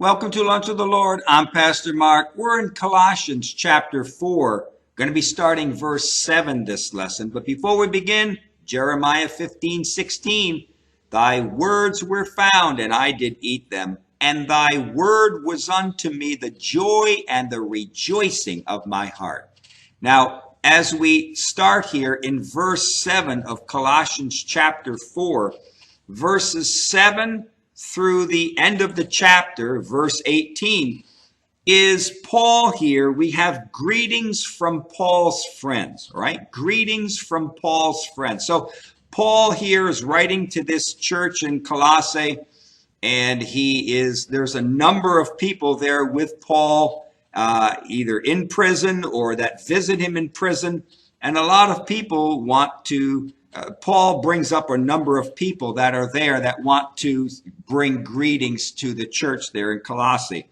Welcome to Lunch with the Lord. I'm Pastor Mark. We're in Colossians chapter 4. Going to be starting verse 7 this lesson. But before we begin, Jeremiah 15:16. Thy words were found, and I did eat them. And thy word was unto me the joy and the rejoicing of my heart. Now, as we start here in verse 7 of Colossians chapter 4, verses 7 through the end of the chapter, verse 18, is Paul here. We have greetings from Paul's friends, right? Greetings from Paul's friends. So Paul here is writing to this church in Colossae, and there's a number of people there with Paul, either in prison or that visit him in prison. And a lot of people want to Paul brings up a number of people that are there that want to bring greetings to the church there in Colossae.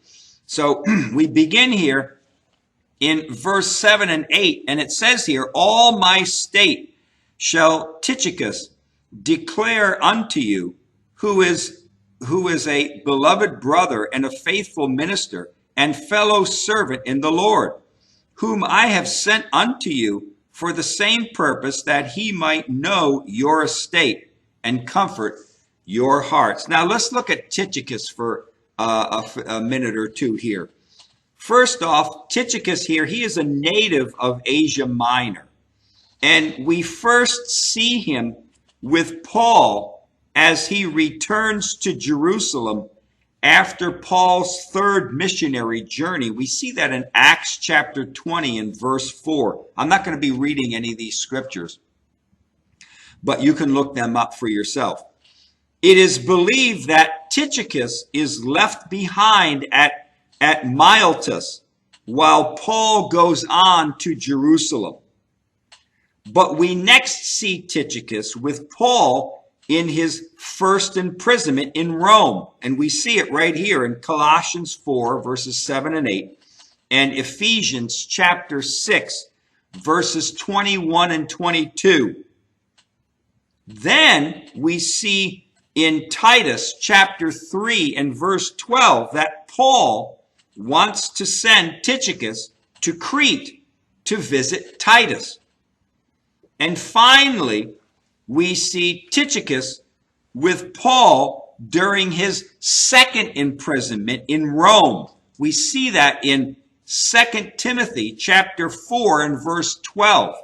So we begin here in verse 7 and 8, and it says here, all my state shall Tychicus declare unto you, who is a beloved brother and a faithful minister and fellow servant in the Lord, whom I have sent unto you for the same purpose, that he might know your estate and comfort your hearts. Now let's look at Tychicus for a minute or two here. First off, Tychicus here, he is a native of Asia Minor. And we first see him with Paul as he returns to Jerusalem after Paul's third missionary journey. We see that in Acts chapter 20 and verse 4. I'm not going to be reading any of these scriptures, but you can look them up for yourself. It is believed that Tychicus is left behind at Miletus while Paul goes on to Jerusalem. But we next see Tychicus with Paul in his first imprisonment in Rome. And we see it right here in Colossians 4, verses 7 and 8, and Ephesians chapter 6, verses 21 and 22. Then we see in Titus chapter 3 and verse 12 that Paul wants to send Tychicus to Crete to visit Titus. And finally, we see Tychicus with Paul during his second imprisonment in Rome. We see that in 2 Timothy chapter 4 and verse 12.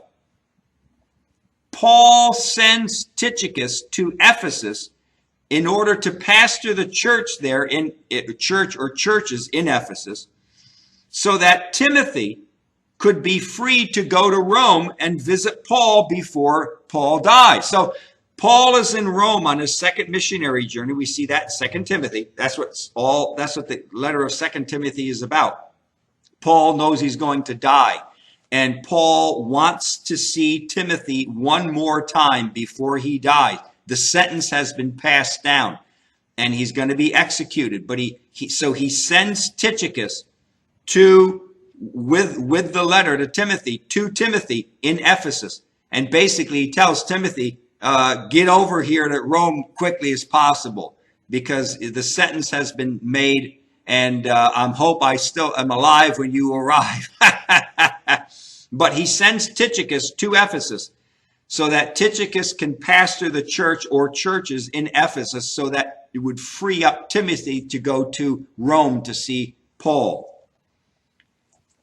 Paul sends Tychicus to Ephesus in order to pastor the church there churches in Ephesus, so that Timothy could be free to go to Rome and visit Paul before Paul died. So Paul is in Rome on his second missionary journey. We see that in 2 Timothy. That's what the letter of 2 Timothy is about. Paul knows he's going to die, and Paul wants to see Timothy one more time before he dies. The sentence has been passed down, and he's going to be executed. But so he sends Tychicus with the letter to Timothy in Ephesus. And basically he tells Timothy, get over here to Rome quickly as possible, because the sentence has been made, and I hope I still am alive when you arrive. But he sends Tychicus to Ephesus so that Tychicus can pastor the church or churches in Ephesus, so that it would free up Timothy to go to Rome to see Paul.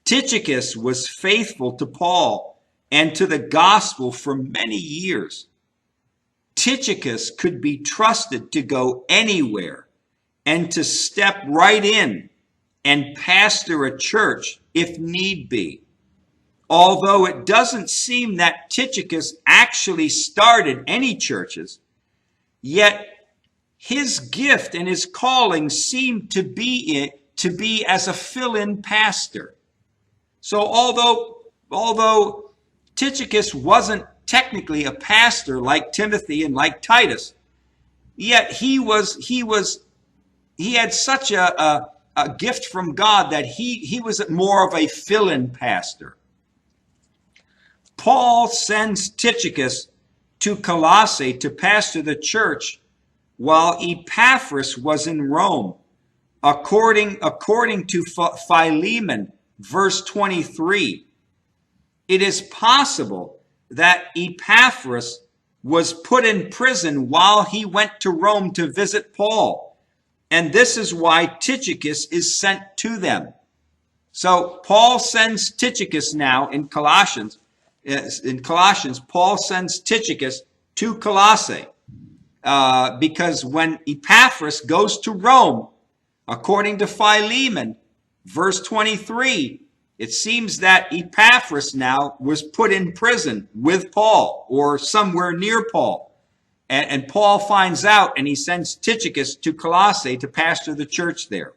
Tychicus was faithful to Paul and to the gospel for many years. Tychicus could be trusted to go anywhere and to step right in and pastor a church if need be. Although it doesn't seem that Tychicus actually started any churches, yet his gift and his calling seemed to be as a fill-in pastor. So although Tychicus wasn't technically a pastor like Timothy and like Titus, yet he had such a gift from God that he was more of a fill-in pastor. Paul sends Tychicus to Colossae to pastor the church while Epaphras was in Rome, according to Philemon, verse 23, it is possible that Epaphras was put in prison while he went to Rome to visit Paul. And this is why Tychicus is sent to them. So Paul sends Tychicus now in Colossians. Paul sends Tychicus to Colossae because when Epaphras goes to Rome, according to Philemon, verse 23, it seems that Epaphras now was put in prison with Paul or somewhere near Paul. And Paul finds out and he sends Tychicus to Colossae to pastor the church there.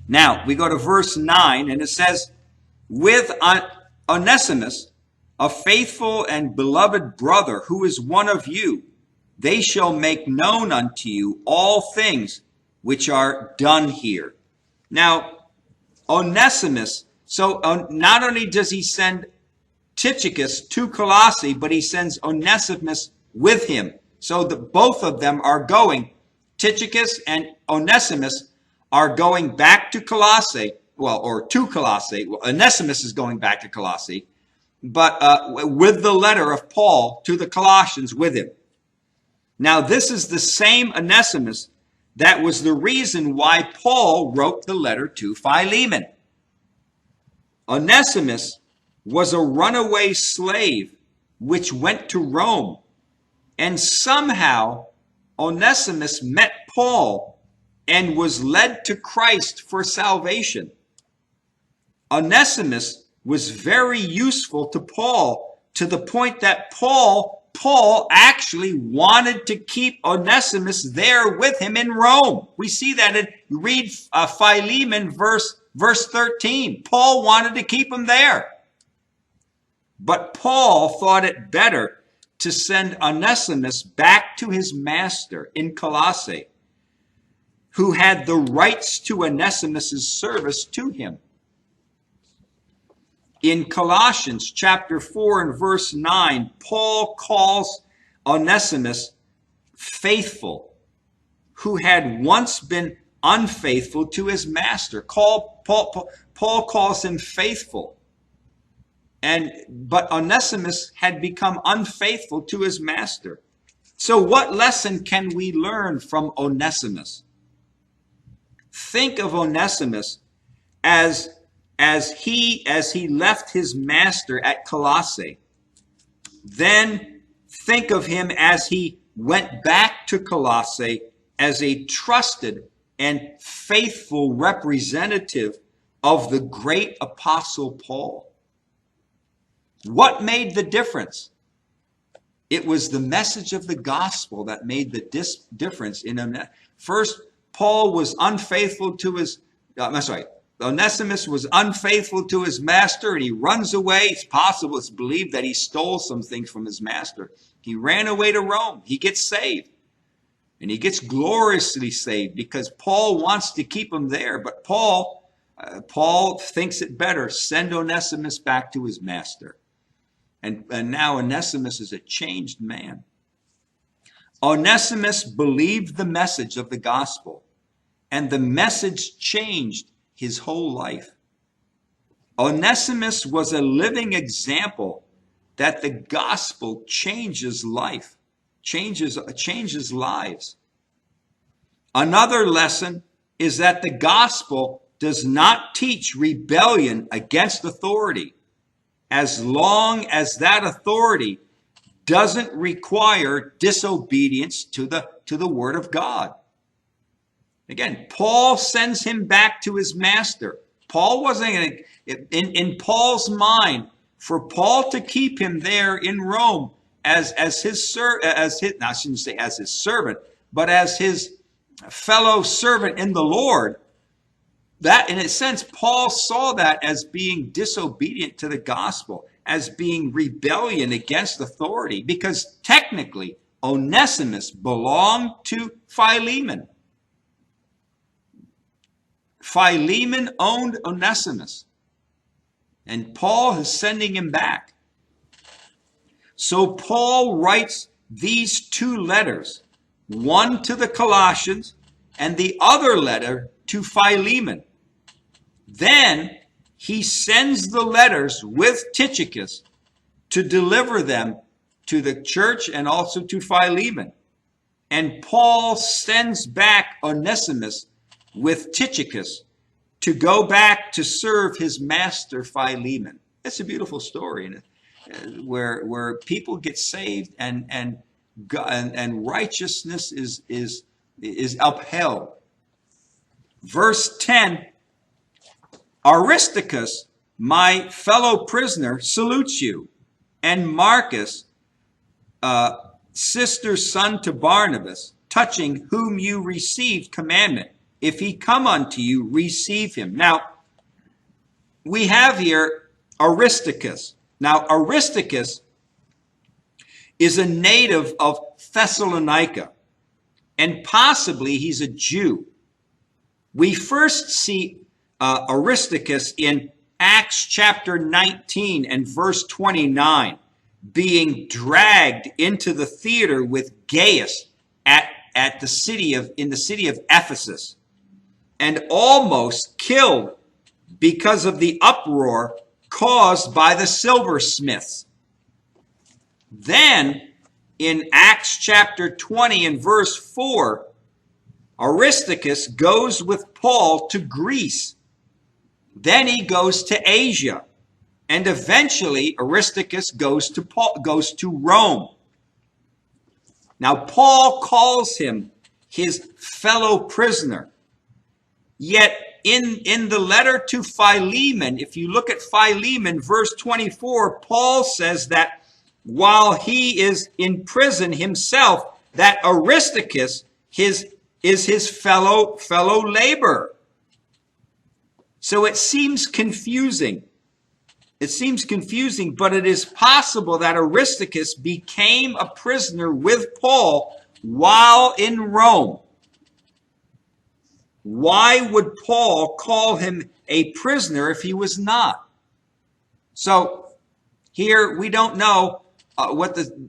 Now, we go to verse 9 and it says, with Onesimus, a faithful and beloved brother who is one of you, they shall make known unto you all things which are done here. Now, Onesimus, so not only does he send Tychicus to Colossae, but he sends Onesimus with him. So both of them are going. Tychicus and Onesimus are going back to Colossae, to Colossae. Well, Onesimus is going back to Colossae, but with the letter of Paul to the Colossians with him. Now, this is the same Onesimus that was the reason why Paul wrote the letter to Philemon. Onesimus was a runaway slave which went to Rome, and somehow Onesimus met Paul and was led to Christ for salvation. Onesimus was very useful to Paul to the point that Paul actually wanted to keep Onesimus there with him in Rome. We see that you read Philemon verse 13. Paul wanted to keep him there. But Paul thought it better to send Onesimus back to his master in Colossae, who had the rights to Onesimus' service to him. In Colossians chapter 4 and verse 9, Paul calls Onesimus faithful, who had once been unfaithful to his master. Paul calls him faithful. But Onesimus had become unfaithful to his master. So what lesson can we learn from Onesimus? Think of Onesimus as he left his master at Colossae. Then think of him as he went back to Colossae as a trusted and faithful representative of the great apostle Paul. What made the difference? It was the message of the gospel that made the difference in him. First, Paul was unfaithful to his, Onesimus was unfaithful to his master and he runs away. It's possible, it's believed that he stole some things from his master. He ran away to Rome. He gets saved. And he gets gloriously saved because Paul wants to keep him there. But Paul thinks it better, send Onesimus back to his master. And now Onesimus is a changed man. Onesimus believed the message of the gospel, and the message changed his whole life. Onesimus was a living example that the gospel changes life, changes lives. Another lesson is that the gospel does not teach rebellion against authority, as long as that authority doesn't require disobedience to the word of God. Again, Paul sends him back to his master. Paul wasn't in Paul's mind, for Paul to keep him there in Rome as his servant, but as his fellow servant in the Lord. That, in a sense, Paul saw that as being disobedient to the gospel, as being rebellion against authority, because technically Onesimus belonged to Philemon. Philemon owned Onesimus, and Paul is sending him back. So Paul writes these two letters, one to the Colossians and the other letter to Philemon. Then he sends the letters with Tychicus to deliver them to the church and also to Philemon. And Paul sends back Onesimus with Tychicus to go back to serve his master Philemon. It's a beautiful story where people get saved and righteousness is upheld. Verse 10, Aristarchus, my fellow prisoner, salutes you, and Marcus, sister's son to Barnabas, touching whom you received commandment. If he come unto you, receive him. Now, we have here Aristarchus. Now, Aristarchus is a native of Thessalonica, and possibly he's a Jew. We first see Aristarchus in Acts chapter 19 and verse 29, being dragged into the theater with Gaius in the city of Ephesus, and almost killed because of the uproar caused by the silversmiths. Then, in Acts chapter 20 and verse 4, Aristarchus goes with Paul to Greece. Then he goes to Asia. And eventually, Aristarchus goes to Rome. Now, Paul calls him his fellow prisoner. Yet, in the letter to Philemon, if you look at Philemon, verse 24, Paul says that while he is in prison himself, that Aristarchus is his fellow laborer. So it seems confusing. But it is possible that Aristarchus became a prisoner with Paul while in Rome. Why would Paul call him a prisoner if he was not? So here we don't know what the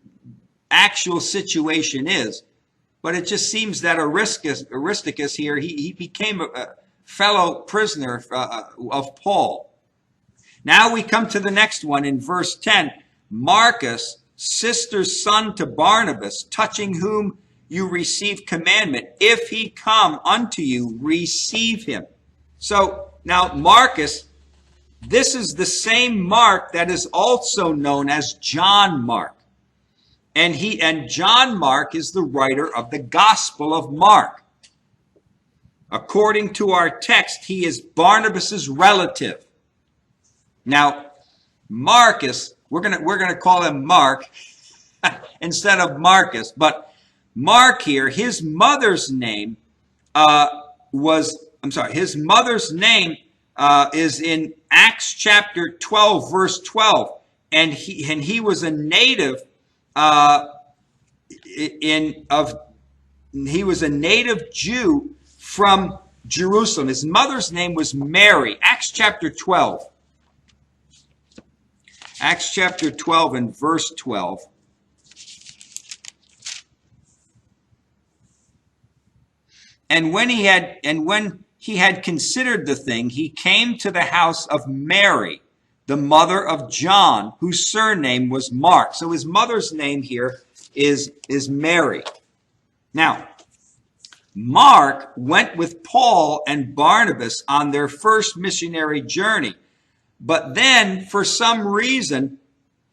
actual situation is, but it just seems that Aristarchus here, he became a fellow prisoner of Paul. Now we come to the next one in verse 10. Marcus, sister's son to Barnabas, touching whom you receive commandment. If he come unto you, receive him. So now Marcus, this is the same Mark that is also known as John Mark. And John Mark is the writer of the Gospel of Mark. According to our text, he is Barnabas's relative. Now, Marcus, we're gonna call him Mark instead of Marcus, but Mark here, his mother's name his mother's name is in Acts chapter 12, verse 12, and he was a native he was a native Jew from Jerusalem. His mother's name was Mary. Acts chapter 12. Acts chapter 12 and verse 12. And when he had considered the thing, he came to the house of Mary, the mother of John, whose surname was Mark. So his mother's name here is Mary. Now, Mark went with Paul and Barnabas on their first missionary journey. But then, for some reason,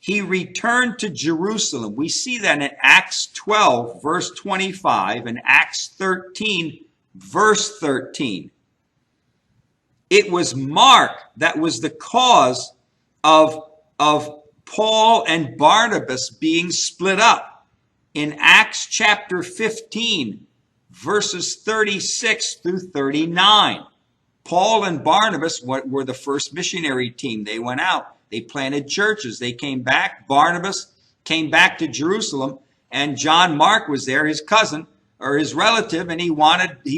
he returned to Jerusalem. We see that in Acts 12, verse 25, and Acts 13, verse 13. It was Mark that was the cause of Paul and Barnabas being split up. In Acts chapter 15, verses 36 through 39. Paul and Barnabas were the first missionary team. They went out. They planted churches. They came back. Barnabas came back to Jerusalem, and John Mark was there, his cousin or his relative, and he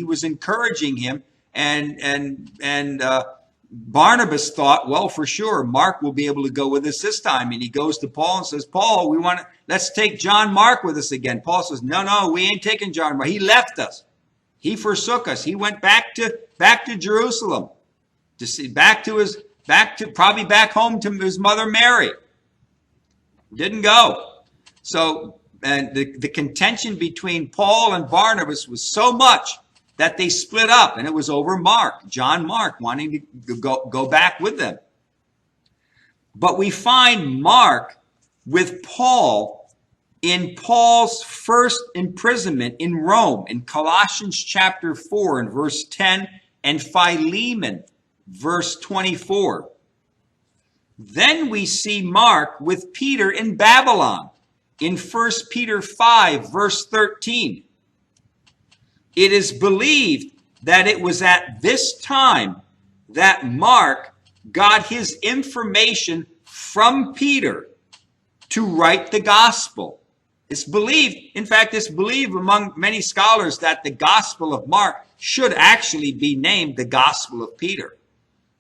was encouraging him. And Barnabas thought, well, for sure, Mark will be able to go with us this time. And he goes to Paul and says, Paul, let's take John Mark with us again. Paul says, no, we ain't taking John Mark. He left us. He forsook us. He went back to Jerusalem, to see probably back home to his mother Mary. Didn't go. So, and the contention between Paul and Barnabas was so much that they split up, and it was over Mark, John Mark, wanting to go back with them. But we find Mark with Paul in Paul's first imprisonment in Rome, in Colossians chapter 4 and verse 10, and Philemon, verse 24. Then we see Mark with Peter in Babylon, in 1 Peter 5, verse 13. It is believed that it was at this time that Mark got his information from Peter to write the gospel. It's believed, in fact, it's believed among many scholars that the Gospel of Mark should actually be named the Gospel of Peter,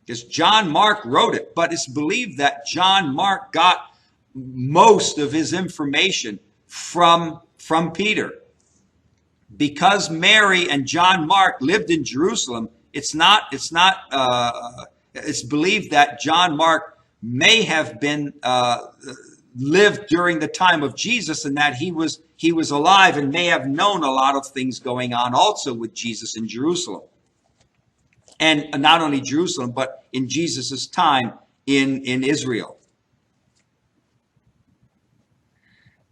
because John Mark wrote it, but it's believed that John Mark got most of his information from Peter. Because Mary and John Mark lived in Jerusalem, it's believed that John Mark may have been lived during the time of Jesus, and that he was alive and may have known a lot of things going on also with Jesus in Jerusalem. And not only Jerusalem, but in Jesus' time in Israel.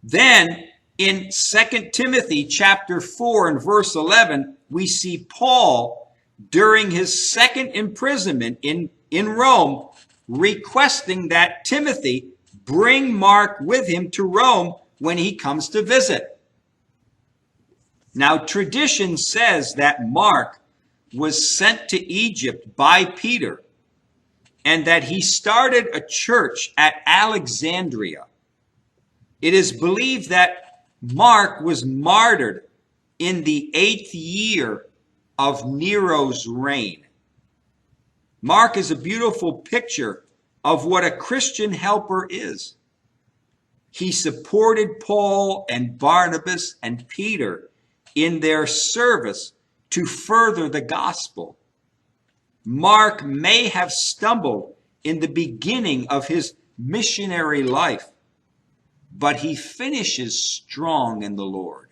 Then in 2 Timothy chapter 4 and verse 11, we see Paul, during his second imprisonment in Rome, requesting that Timothy bring Mark with him to Rome when he comes to visit. Now, tradition says that Mark was sent to Egypt by Peter, and that he started a church at Alexandria. It is believed that Mark was martyred in the 8th year of Nero's reign. Mark is a beautiful picture of what a Christian helper is. He supported Paul and Barnabas and Peter in their service to further the gospel. Mark may have stumbled in the beginning of his missionary life, but he finishes strong in the Lord.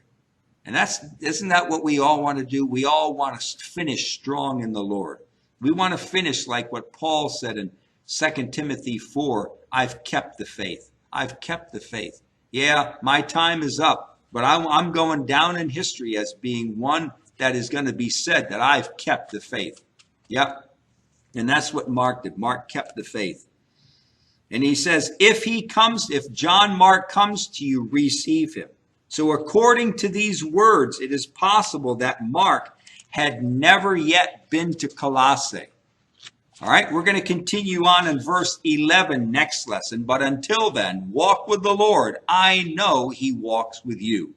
And isn't that what we all want to do? We all want to finish strong in the Lord. We want to finish like what Paul said in 2 Timothy 4, I've kept the faith. I've kept the faith. Yeah, my time is up, but I'm going down in history as being one that is going to be said that I've kept the faith. Yep. And that's what Mark did. Mark kept the faith. And he says, if John Mark comes to you, receive him. So according to these words, it is possible that Mark had never yet been to Colossae. All right, we're going to continue on in verse 11 next lesson. But until then, walk with the Lord. I know he walks with you.